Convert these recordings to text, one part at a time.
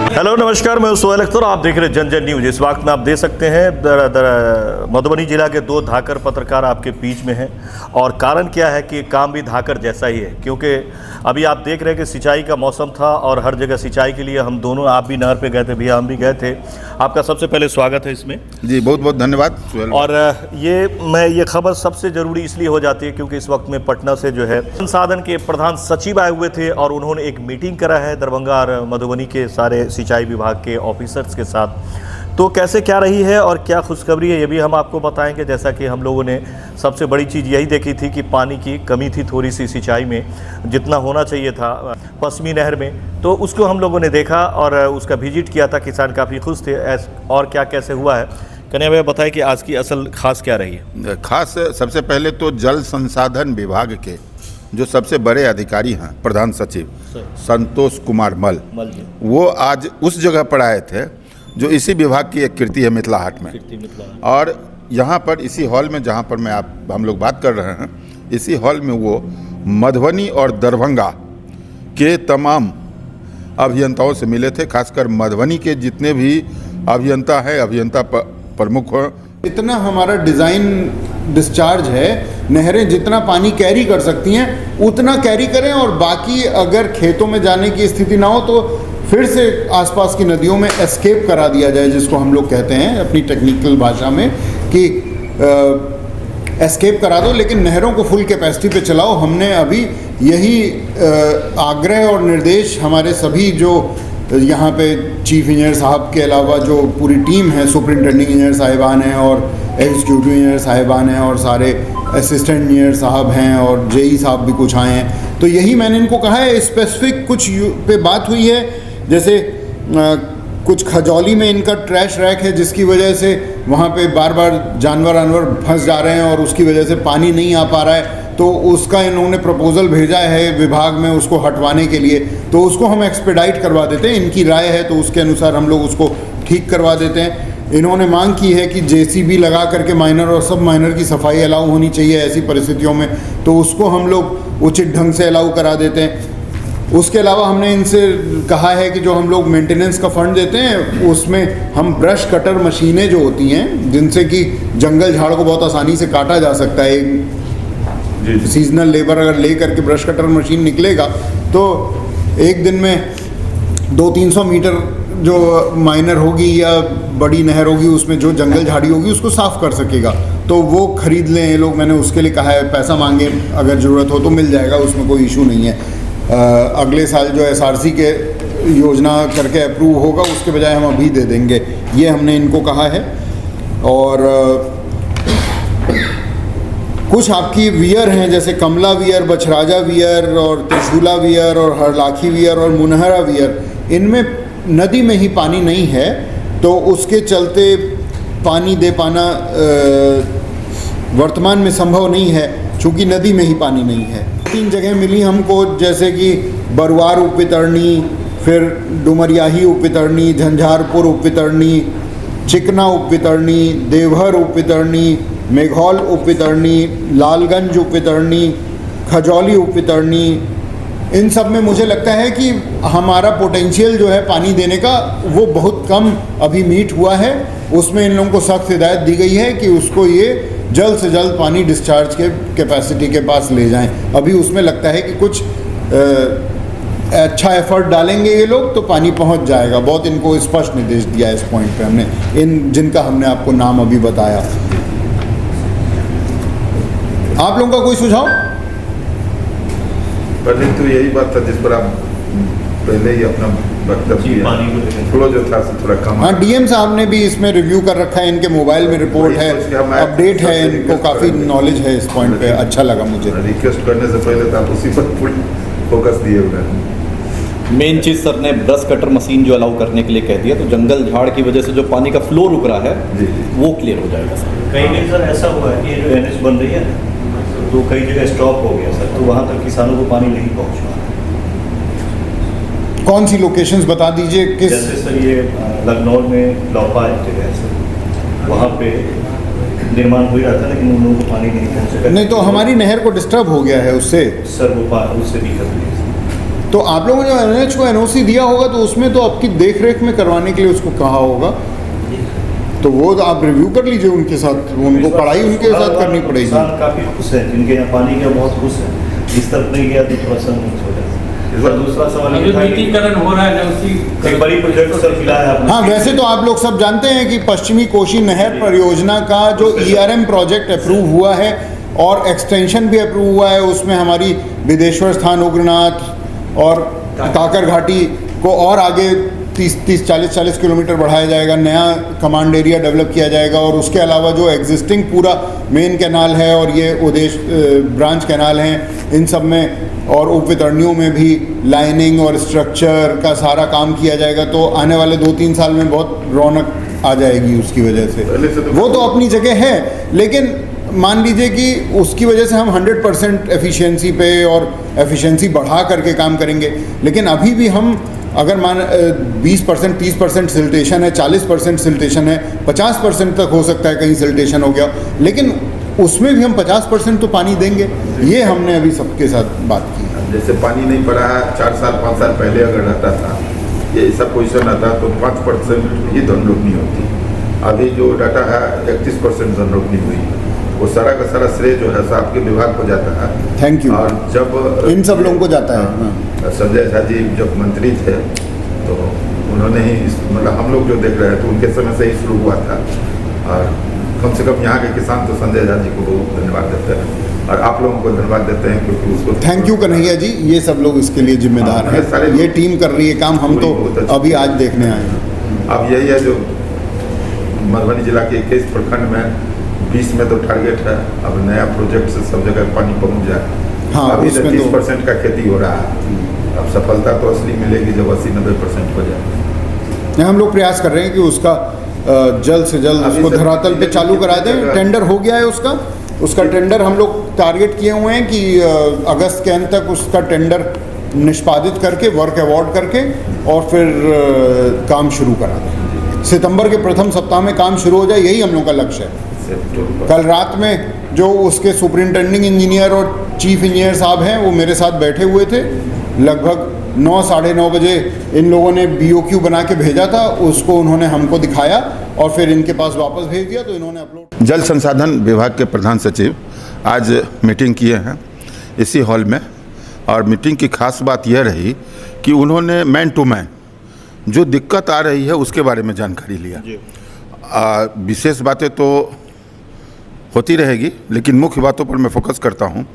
Hello नमस्कार, मैं सोहेल अख्तर, आप देख रहे हैं जन जन न्यूज। इस वक्त में आप देख सकते हैं मधुबनी जिला के दो धाकर पत्रकार आपके बीच में हैं और कारण क्या है कि काम भी धाकर जैसा ही है, क्योंकि अभी आप देख रहे हैं कि सिंचाई का मौसम था और हर जगह सिंचाई के लिए हम दोनों, आप भी नहर पे गए थे भैया, हम भी गए थे। आपका सबसे पहले स्वागत है इसमें जी, बहुत बहुत धन्यवाद सोहेल। और ये खबर सबसे ज़रूरी इसलिए हो जाती है क्योंकि इस वक्त में पटना से जो है संसाधन के प्रधान सचिव आए हुए थे और उन्होंने एक मीटिंग करा है दरभंगा और मधुबनी के सारे सिंचाई विभाग के ऑफिसर्स के साथ। तो कैसे क्या रही है और क्या खुशखबरी है ये भी हम आपको बताएंगे। जैसा कि हम लोगों ने सबसे बड़ी चीज़ यही देखी थी कि पानी की कमी थी थोड़ी सी सिंचाई में, जितना होना चाहिए था पश्चिमी नहर में, तो उसको हम लोगों ने देखा और उसका विजिट किया था। किसान काफ़ी खुश थे। और क्या कैसे हुआ है कन्हैया भैया बताएं कि आज की असल खास क्या रही है। खास सबसे पहले तो जल संसाधन विभाग के जो सबसे बड़े अधिकारी हैं प्रधान सचिव संतोष कुमार मल, वो आज उस जगह पर आए थे जो इसी विभाग की एक कीर्ति है मिथिला हाट में। और यहाँ पर इसी हॉल में जहाँ पर हम लोग बात कर रहे हैं, इसी हॉल में वो मधुबनी और दरभंगा के तमाम अभियंताओं से मिले थे। खासकर मधुबनी के जितने भी अभियंता हैं, अभियंता प्रमुख हैं। इतना हमारा डिज़ाइन डिस्चार्ज है, नहरें जितना पानी कैरी कर सकती हैं उतना कैरी करें, और बाकी अगर खेतों में जाने की स्थिति ना हो तो फिर से आसपास की नदियों में एस्केप करा दिया जाए, जिसको हम लोग कहते हैं अपनी टेक्निकल भाषा में कि एस्केप करा दो, लेकिन नहरों को फुल कैपेसिटी पे चलाओ। हमने अभी यही आग्रह और निर्देश हमारे सभी जो यहाँ पे चीफ इंजीनियर साहब के अलावा जो पूरी टीम है, सुपरिटेंडिंग इंजीनियर साहिबान हैं और एग्जीक्यूटिव इंजीनियर साहिबान हैं और सारे असिस्टेंट इंजीनियर साहब हैं और जेई साहब भी कुछ आए हैं, तो यही मैंने इनको कहा है। स्पेसिफिक कुछ पे बात हुई है, जैसे कुछ खजौली में इनका ट्रैश रैक है जिसकी वजह से वहाँ पे बार बार जानवर फंस जा रहे हैं और उसकी वजह से पानी नहीं आ पा रहा है, तो उसका इन्होंने प्रपोज़ल भेजा है विभाग में उसको हटवाने के लिए, तो उसको हम एक्सपेडाइट करवा देते हैं। इनकी राय है तो उसके अनुसार हम लोग उसको ठीक करवा देते हैं। इन्होंने मांग की है कि जेसीबी लगा करके माइनर और सब माइनर की सफाई अलाउ होनी चाहिए ऐसी परिस्थितियों में, तो उसको हम लोग उचित ढंग से अलाउ करा देते हैं। उसके अलावा हमने इनसे कहा है कि जो हम लोग मेंटेनेंस का फंड देते हैं उसमें हम ब्रश कटर मशीनें जो होती हैं जिनसे कि जंगल झाड़ को बहुत आसानी से काटा जा सकता है, सीजनल लेबर अगर ले करके ब्रश कटर मशीन निकलेगा तो एक दिन में 200-300 मीटर जो माइनर होगी या बड़ी नहर होगी उसमें जो जंगल झाड़ी होगी उसको साफ़ कर सकेगा, तो वो खरीद लें ये लोग। मैंने उसके लिए कहा है, पैसा मांगे अगर ज़रूरत हो तो मिल जाएगा, उसमें कोई इशू नहीं है। अगले साल जो एसआरसी के योजना करके अप्रूव होगा उसके बजाय हम अभी दे देंगे, ये हमने इनको कहा है। और कुछ आपकी वियर हैं जैसे कमला वियर, बछराजा वियर और त्रिशूला वियर और हरलाखी वियर और मुनहरा वियर, इनमें नदी में ही पानी नहीं है तो उसके चलते पानी दे पाना वर्तमान में संभव नहीं है, चूँकि नदी में ही पानी नहीं है। 3 जगह मिली हमको, जैसे कि बरुआर उपवितरणी, फिर डुमरियाही उपवितरणी, झंझारपुर उपवितरणी, चिकना उपवितरणी, देवघर उपवितरणी, मेघौल उपवितरणी, लालगंज उपवितरणी, खजौली उपवितरणी। इन सब में मुझे लगता है कि हमारा पोटेंशियल जो है पानी देने का वो बहुत कम अभी मीट हुआ है। उसमें इन लोगों को सख्त हिदायत दी गई है कि उसको ये जल्द से जल्द पानी डिस्चार्ज के कैपेसिटी के पास ले जाएं। अभी उसमें लगता है कि कुछ अच्छा एफर्ट डालेंगे ये लोग तो पानी पहुंच जाएगा। बहुत इनको स्पष्ट निर्देश दिया है इस पॉइंट पे हमने, इन जिनका हमने आपको नाम अभी बताया। आप लोगों का कोई सुझाव? पहले तो यही बात था जिस पर आप पहले ही अपना वक्तव्य फ्लो जो था थोड़ा कम। हाँ, डीएम साहब ने भी इसमें रिव्यू कर रखा है, इनके मोबाइल में रिपोर्ट है, अपडेट है, इनको काफ़ी नॉलेज है इस पॉइंट पे। अच्छा लगा मुझे। रिक्वेस्ट करने से पहले तो आप उसी पर पूरी फोकस दिए हुए हैं। मेन चीज़ सर ने ब्रश कटर मशीन जो अलाउ करने के लिए कह दिया, तो जंगल झाड़ की वजह से जो पानी का फ्लो रुक रहा है वो क्लियर हो जाएगा सर। कहीं सर ऐसा हुआ है कि जो एनएच बन रही है तो कई जगह स्टॉप हो गया सर, तो वहाँ तक किसानों को पानी नहीं पहुँच रहा। कौन सी लोकेशंस बता दीजिए किस? जैसे सर ये लखनऊ में लौपा एक जगह है सर, वहाँ पे निर्माण हो रहा था लेकिन उन लोगों को पानी नहीं पहुँच सका। नहीं तो हमारी नहर को डिस्टर्ब हो गया है उससे सर, वो उससे दिक्कत नहीं है। तो आप लोगों ने NH को NOC दिया होगा तो उसमें तो आपकी देख रेख में करवाने के लिए उसको कहा होगा, तो वो तो आप रिव्यू कर लीजिए उनके साथ, उनको पढ़ाई उनके साथ करनी पड़ेगी। किसान काफ़ी खुश है, जिनके यहाँ पानी का बहुत खुश है, इस तरफ नहीं गया तो थोड़ा सा नहीं छोटा। दूसरा सवाल ये था कि हो रहा है उसी एक बड़ी प्रोजेक्ट सर मिला है आपने। हाँ, वैसे तो आप लोग सब जानते हैं कि पश्चिमी कोशी नहर परियोजना का जो ERM प्रोजेक्ट अप्रूव हुआ है और एक्सटेंशन भी अप्रूव हुआ है, उसमें हमारी विदेश्वर स्थान, उग्रनाथ और काकर घाटी को और आगे 30-40 किलोमीटर बढ़ाया जाएगा, नया कमांड एरिया डेवलप किया जाएगा, और उसके अलावा जो एग्जिस्टिंग पूरा मेन कैनाल है और ये उदेश ब्रांच कैनाल हैं, इन सब में और उपवितरणियों में भी लाइनिंग और स्ट्रक्चर का सारा काम किया जाएगा। तो आने वाले 2-3 साल में बहुत रौनक आ जाएगी उसकी वजह से। वो तो अपनी जगह है, लेकिन मान लीजिए कि उसकी वजह से हम 100% एफिशिएंसी पे और एफिशिएंसी बढ़ा करके काम करेंगे, लेकिन अभी भी हम अगर 20%, 30% सिल्टेशन है, 40% सिल्टेशन है, 50% तक हो सकता है कहीं सिल्टेशन हो गया, लेकिन उसमें भी हम 50% तो पानी देंगे। ये हमने अभी सबके साथ बात की। जैसे पानी नहीं पड़ा है 4 साल 5 साल पहले अगर रहता था, ये ऐसा पोजिशन आता तो 5% ही धन रोपनी होती। अभी जो डाटा है 31% धन रोपनी हुई, वो सारा का सारा श्रेय जो है आपके विभाग को जाता है। Thank you. और जब इन सब लोगों को जाता है। संजय झा जी जब मंत्री थे तो उन्होंने ही मतलब हम लोग जो देख रहे हैं तो उनके समय से ही शुरू हुआ था, और कम से कम यहाँ के किसान तो संजय झा जी को बहुत धन्यवाद देते हैं और आप लोगों को धन्यवाद देते हैं क्योंकि उसको थैंक यू कन्हैया जी, ये सब लोग इसके लिए जिम्मेदार हैं, ये टीम कर रही है काम, हम तो अभी आज देखने आए हैं। अब यही है जो मधुबनी जिला के 21 प्रखंड में 20 में तो टारगेट है, अब नया प्रोजेक्ट से सब जगह पानी पहुँच जाए। हाँ, अभी उसमें 30% का खेती हो रहा है, अब सफलता तो असली मिलेगी जब 80-90% हो जाए। हम लोग प्रयास कर रहे हैं कि उसका जल्द से जल्द उसको धरातल पे चालू करा दें। टेंडर हो गया है उसका टेंडर हम लोग टारगेट किए हुए हैं कि अगस्त के अंत तक उसका टेंडर निष्पादित करके, वर्क अवार्ड करके और फिर काम शुरू करा दें। सितंबर के प्रथम सप्ताह में काम शुरू हो जाए, यही हम लोग का लक्ष्य है। कल रात में जो उसके सुपरिंटेंडिंग इंजीनियर और चीफ इंजीनियर साहब हैं वो मेरे साथ बैठे हुए थे, लगभग 9-9:30 बजे इन लोगों ने BOQ बना के भेजा था, उसको उन्होंने हमको दिखाया और फिर इनके पास वापस भेज दिया, तो इन्होंने अपलोड। जल संसाधन विभाग के प्रधान सचिव आज मीटिंग किए हैं इसी हॉल में, और मीटिंग की खास बात यह रही कि उन्होंने मैन टू मैन जो दिक्कत आ रही है उसके बारे में जानकारी लिया। विशेष बातें तो होती रहेगी, लेकिन मुख्य बातों पर मैं फोकस करता हूँ।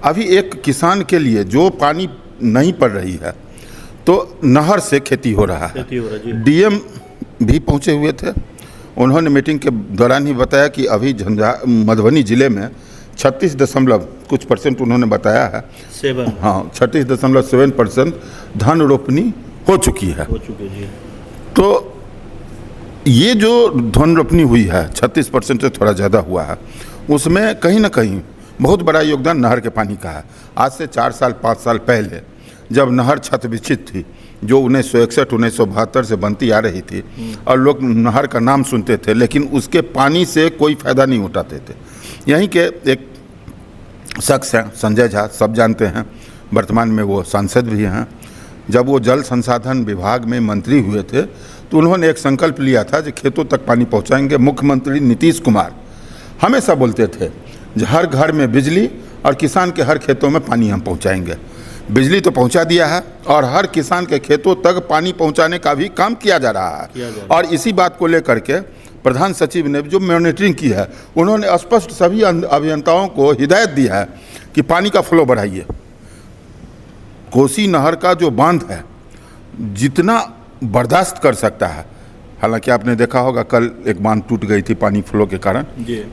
अभी एक किसान के लिए जो पानी नहीं पड़ रही है तो नहर से खेती हो रहा है। DM भी पहुँचे हुए थे, उन्होंने मीटिंग के दौरान ही बताया कि अभी मधुबनी जिले में 36% उन्होंने बताया है, 36.7% धन रोपनी हो चुकी है। तो ये जो धन रोपनी हुई है 36% से थोड़ा ज़्यादा हुआ है, उसमें कहीं ना कहीं बहुत बड़ा योगदान नहर के पानी का है। आज से 4 साल 5 साल पहले जब नहर छत विचित थी, जो 1961-1972 से बनती आ रही थी, और लोग नहर का नाम सुनते थे लेकिन उसके पानी से कोई फ़ायदा नहीं उठाते थे। यहीं के एक शख्स हैं संजय झा, सब जानते हैं, वर्तमान में वो सांसद भी हैं। जब वो जल संसाधन विभाग में मंत्री हुए थे तो उन्होंने एक संकल्प लिया था कि खेतों तक पानी पहुंचाएंगे। मुख्यमंत्री नीतीश कुमार हमेशा बोलते थे हर घर में बिजली और किसान के हर खेतों में पानी हम पहुंचाएंगे। बिजली तो पहुंचा दिया है और हर किसान के खेतों तक पानी पहुंचाने का भी काम किया जा रहा है। और इसी बात को लेकर के प्रधान सचिव ने जो मॉनिटरिंग की है, उन्होंने स्पष्ट सभी अभियंताओं को हिदायत दी है कि पानी का फ्लो बढ़ाइए। कोसी नहर का जो बांध है जितना बर्दाश्त कर सकता है, हालांकि आपने देखा होगा कल एक बांध टूट गई थी पानी फ्लो के कारण,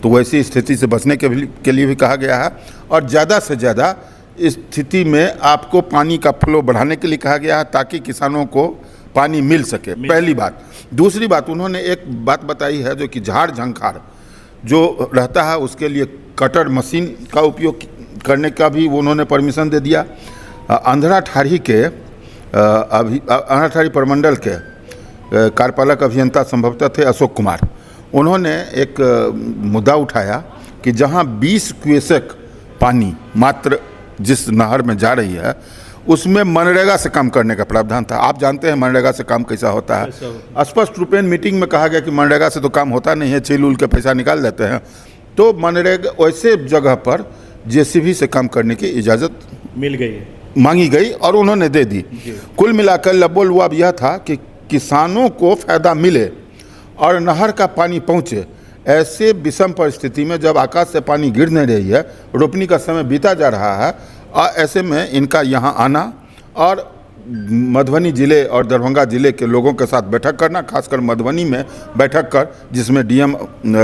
तो वैसी स्थिति से बचने के लिए भी कहा गया है और ज़्यादा से ज़्यादा इस स्थिति में आपको पानी का फ्लो बढ़ाने के लिए कहा गया है ताकि किसानों को पानी मिल सके। पहली बात। दूसरी बात, उन्होंने एक बात बताई है जो कि झाड़ झंखाड़ जो रहता है उसके लिए कटर मशीन का उपयोग करने का भी उन्होंने परमिशन दे दिया। अंधराठाड़ी के अंधराठाड़ी प्रमंडल के कार्यपालक अभियंता संभवतः थे अशोक कुमार, उन्होंने एक मुद्दा उठाया कि जहां 20 क्यूसेक पानी मात्र जिस नहर में जा रही है उसमें मनरेगा से काम करने का प्रावधान था। आप जानते हैं मनरेगा से काम कैसा होता है। स्पष्ट रूपेण मीटिंग में कहा गया कि मनरेगा से तो काम होता नहीं है, छील उल के पैसा निकाल देते हैं। तो मनरेगा वैसे जगह पर जेसीबी से काम करने की इजाज़त मिल गई है, मांगी गई और उन्होंने दे दी। कुल मिलाकर लबोलवाब यह था कि किसानों को फायदा मिले और नहर का पानी पहुँचे। ऐसे विषम परिस्थिति में जब आकाश से पानी गिर नहीं रही है, रोपनी का समय बीता जा रहा है, और ऐसे में इनका यहाँ आना और मधुबनी जिले और दरभंगा जिले के लोगों के साथ बैठक करना, खासकर मधुबनी में बैठक कर, जिसमें डीएम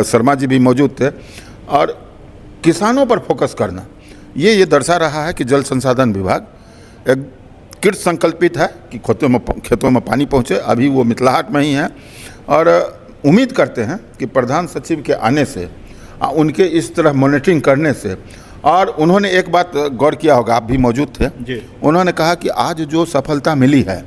शर्मा जी भी मौजूद थे, और किसानों पर फोकस करना, ये दर्शा रहा है कि जल संसाधन विभाग एक कृत संकल्पित है कि खेतों में पानी पहुँचे। अभी वो मिथिलाहाट में ही है और उम्मीद करते हैं कि प्रधान सचिव के आने से, उनके इस तरह मॉनिटरिंग करने से, और उन्होंने एक बात गौर किया होगा, आप भी मौजूद थे, उन्होंने कहा कि आज जो सफलता मिली है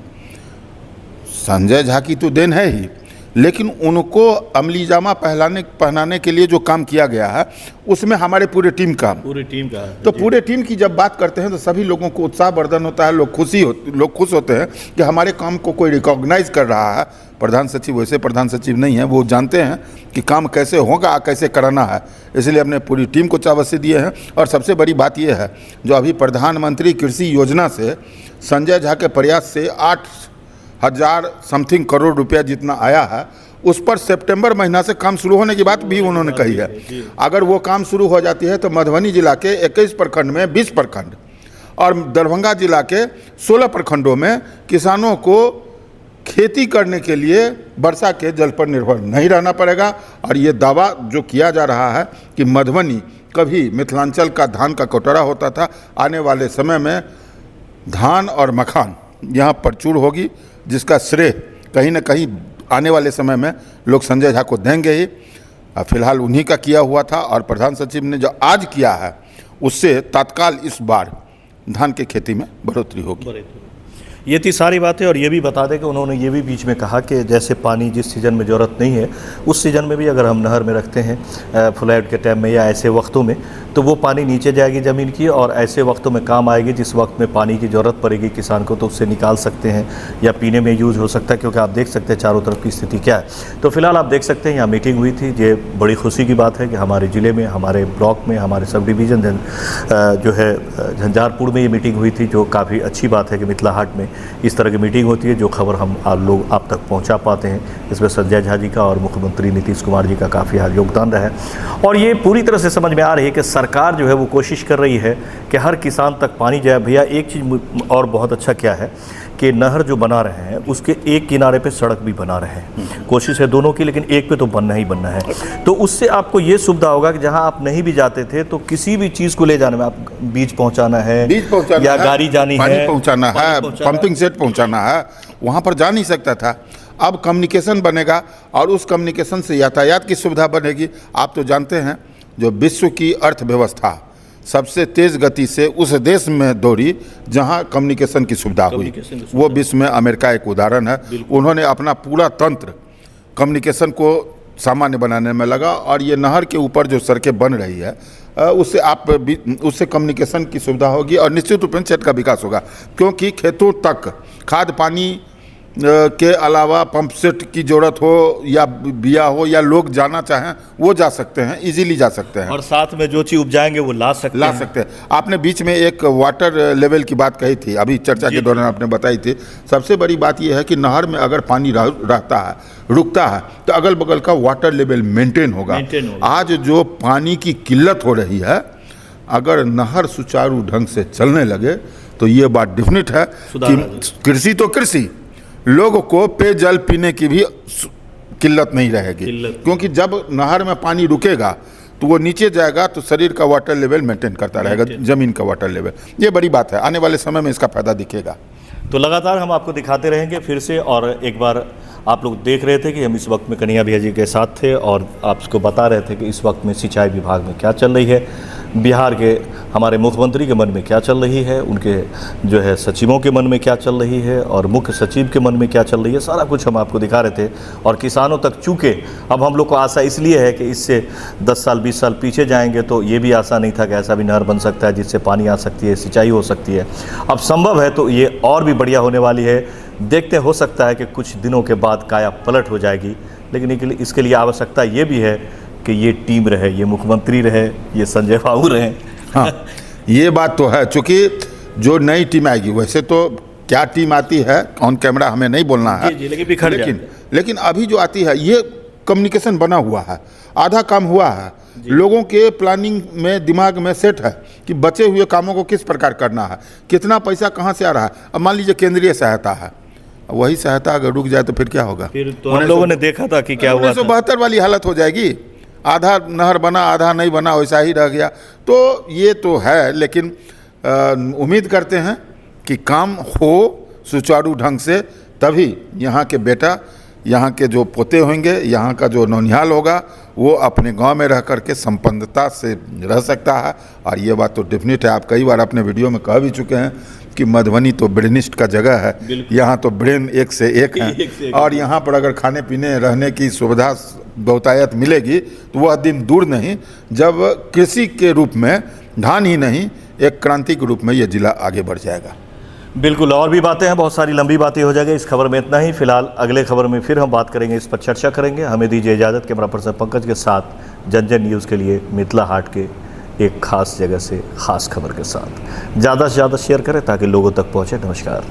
संजय झा की तो देन है ही, लेकिन उनको अमली जामा पहनाने के लिए जो काम किया गया है उसमें हमारे पूरे टीम का है। तो पूरे टीम की जब बात करते हैं तो सभी लोगों को उत्साहवर्धन होता है, लोग खुश होते हैं कि हमारे काम को कोई रिकॉग्नाइज कर रहा है। प्रधान सचिव वैसे प्रधान सचिव नहीं है, वो जानते हैं कि काम कैसे होगा, कैसे कराना है, इसलिए अपने पूरी टीम को चावसी दिए हैं। और सबसे बड़ी बात यह है, जो अभी प्रधानमंत्री कृषि योजना से संजय झा के प्रयास से 8,000 समथिंग करोड़ रुपया जितना आया है, उस पर सितंबर महीना से काम शुरू होने की बात भी उन्होंने कही है। अगर वो काम शुरू हो जाती है तो मधुबनी जिला के 21 प्रखंड में 20 प्रखंड और दरभंगा जिला के 16 प्रखंडों में किसानों को खेती करने के लिए वर्षा के जल पर निर्भर नहीं रहना पड़ेगा। और ये दावा जो किया जा रहा है कि मधुबनी कभी मिथिलांचल का धान का कटोरा होता था, आने वाले समय में धान और मखान यहाँ प्रचुर होगी, जिसका श्रेय कहीं ना कहीं आने वाले समय में लोग संजय झा को देंगे ही। फिलहाल उन्हीं का किया हुआ था और प्रधान सचिव ने जो आज किया है उससे तत्काल इस बार धान की खेती में बढ़ोतरी होगी। ये थी सारी बातें। और ये भी बता दें कि उन्होंने ये भी बीच में कहा कि जैसे पानी जिस सीज़न में ज़रूरत नहीं है उस सीज़न में भी अगर हम नहर में रखते हैं फ्लड के टाइम में या ऐसे वक्तों में, तो वो पानी नीचे जाएगी ज़मीन की और ऐसे वक्तों में काम आएगी जिस वक्त में पानी की ज़रूरत पड़ेगी किसान को, तो उससे निकाल सकते हैं या पीने में यूज़ हो सकता है। क्योंकि आप देख सकते हैं चारों तरफ की स्थिति क्या है। तो फिलहाल आप देख सकते हैं यहाँ मीटिंग हुई थी। ये बड़ी खुशी की बात है कि हमारे ज़िले में, हमारे ब्लॉक में, हमारे सब डिवीज़न जो है झंझारपुर में ये मीटिंग हुई थी, जो काफ़ी अच्छी बात है कि मिथिलाहाट में इस तरह की मीटिंग होती है। जो खबर हम लोग आप तक पहुंचा पाते हैं, इसमें संजय झा जी का और मुख्यमंत्री नीतीश कुमार जी का काफ़ी योगदान रहा है। और ये पूरी तरह से समझ में आ रही है कि सरकार जो है वो कोशिश कर रही है कि हर किसान तक पानी जाए। भैया एक चीज़ और बहुत अच्छा क्या है कि नहर जो बना रहे हैं उसके एक किनारे पे सड़क भी बना रहे हैं। कोशिश है दोनों की, लेकिन एक पे तो बनना ही बनना है। तो उससे आपको ये सुविधा होगा कि जहां आप नहीं भी जाते थे तो किसी भी चीज़ को ले जाने में, आप बीज पहुंचाना है या गाड़ी जानी है, पानी पहुंचाना है, पंपिंग सेट पहुंचाना है, वहां पर जा नहीं सकता था। अब कम्युनिकेशन बनेगा और उस कम्युनिकेशन से यातायात की सुविधा बनेगी। आप तो जानते हैं जो विश्व की अर्थव्यवस्था सबसे तेज़ गति से उस देश में दौड़ी जहां कम्युनिकेशन की सुविधा हुई, वो विश्व में अमेरिका एक उदाहरण है। उन्होंने अपना पूरा तंत्र कम्युनिकेशन को सामान्य बनाने में लगा और ये नहर के ऊपर जो सड़कें बन रही है उससे कम्युनिकेशन की सुविधा होगी और निश्चित रूप से क्षेत्र का विकास होगा। क्योंकि खेतों तक खाद पानी के अलावा पंप सेट की ज़रूरत हो या बिया हो या लोग जाना चाहें वो जा सकते हैं, इजीली जा सकते हैं और साथ में जो चीज़ उपजाएंगे वो ला सकते हैं। आपने बीच में एक वाटर लेवल की बात कही थी, अभी चर्चा के दौरान आपने बताई थी। सबसे बड़ी बात यह है कि नहर में अगर पानी रहता है, रुकता है, तो अगल बगल का वाटर लेवल मेंटेन होगा। आज जो पानी की किल्लत हो रही है, अगर नहर सुचारू ढंग से चलने लगे तो ये बात डेफिनेट है कि कृषि तो कृषि, लोगों को पेयजल पीने की भी किल्लत नहीं रहेगी। क्योंकि जब नहर में पानी रुकेगा तो वो नीचे जाएगा तो शरीर का वाटर लेवल मेंटेन करता रहेगा, जमीन का वाटर लेवल। ये बड़ी बात है, आने वाले समय में इसका फायदा दिखेगा। तो लगातार हम आपको दिखाते रहेंगे फिर से। और एक बार आप लोग देख रहे थे कि हम इस वक्त में कन्हैया भैया जी के साथ थे और आपको बता रहे थे कि इस वक्त में सिंचाई विभाग में क्या चल रही है, बिहार के हमारे मुख्यमंत्री के मन में क्या चल रही है, उनके जो है सचिवों के मन में क्या चल रही है और मुख्य सचिव के मन में क्या चल रही है, सारा कुछ हम आपको दिखा रहे थे। और किसानों तक चूँकि अब हम लोग को आशा इसलिए है कि इससे 10 साल 20 साल पीछे जाएंगे तो ये भी आशा नहीं था कि ऐसा भी नहर बन सकता है जिससे पानी आ सकती है, सिंचाई हो सकती है। अब संभव है तो ये और भी बढ़िया होने वाली है। देखते हो सकता है कि कुछ दिनों के बाद काया पलट हो जाएगी, लेकिन इसके लिए आवश्यकता ये भी है कि ये टीम रहे, ये मुख्यमंत्री रहे, ये संजय बाबू रहे। हाँ, ये बात तो है। चूँकि जो नई टीम आएगी, वैसे तो क्या टीम आती है ऑन कैमरा हमें नहीं बोलना है, लेकिन अभी जो आती है ये कम्युनिकेशन बना हुआ है, आधा काम हुआ है, लोगों के प्लानिंग में दिमाग में सेट है कि बचे हुए कामों को किस प्रकार करना है, कितना पैसा कहाँ से आ रहा है। अब मान लीजिए केंद्रीय सहायता है, वही सहायता अगर रुक जाए तो फिर क्या होगा। फिर तो हम लोगों ने देखा था कि क्या हुआ, 1972 वाली हालत हो जाएगी, आधा नहर बना आधा नहीं बना, वैसा ही रह गया। तो ये तो है, लेकिन उम्मीद करते हैं कि काम हो सुचारू ढंग से, तभी यहाँ के बेटा, यहाँ के जो पोते होंगे, यहाँ का जो नौनिहाल होगा, वो अपने गांव में रह करके संपन्नता से रह सकता है। और ये बात तो डेफिनेट है, आप कई बार अपने वीडियो में कह भी चुके हैं कि मधुबनी तो ब्रेनिस्ट का जगह है, यहाँ तो ब्रेन एक से एक है। और यहाँ पर अगर खाने पीने रहने की सुविधा बहुतायत मिलेगी तो वह दिन दूर नहीं जब कृषि के रूप में, धान ही नहीं, एक क्रांति के रूप में ये जिला आगे बढ़ जाएगा। बिल्कुल, और भी बातें हैं, बहुत सारी लंबी बातें हो जाएगी। इस खबर में इतना ही। फिलहाल अगले खबर में फिर हम बात करेंगे, इस पर चर्चा करेंगे। हमें दीजिए इजाज़त। कैमरा पर्सन पंकज के साथ जन न्यूज़ के लिए मिथिला हाट के एक खास जगह से खास खबर के साथ। ज़्यादा से ज़्यादा शेयर करें ताकि लोगों तक पहुँचे। नमस्कार।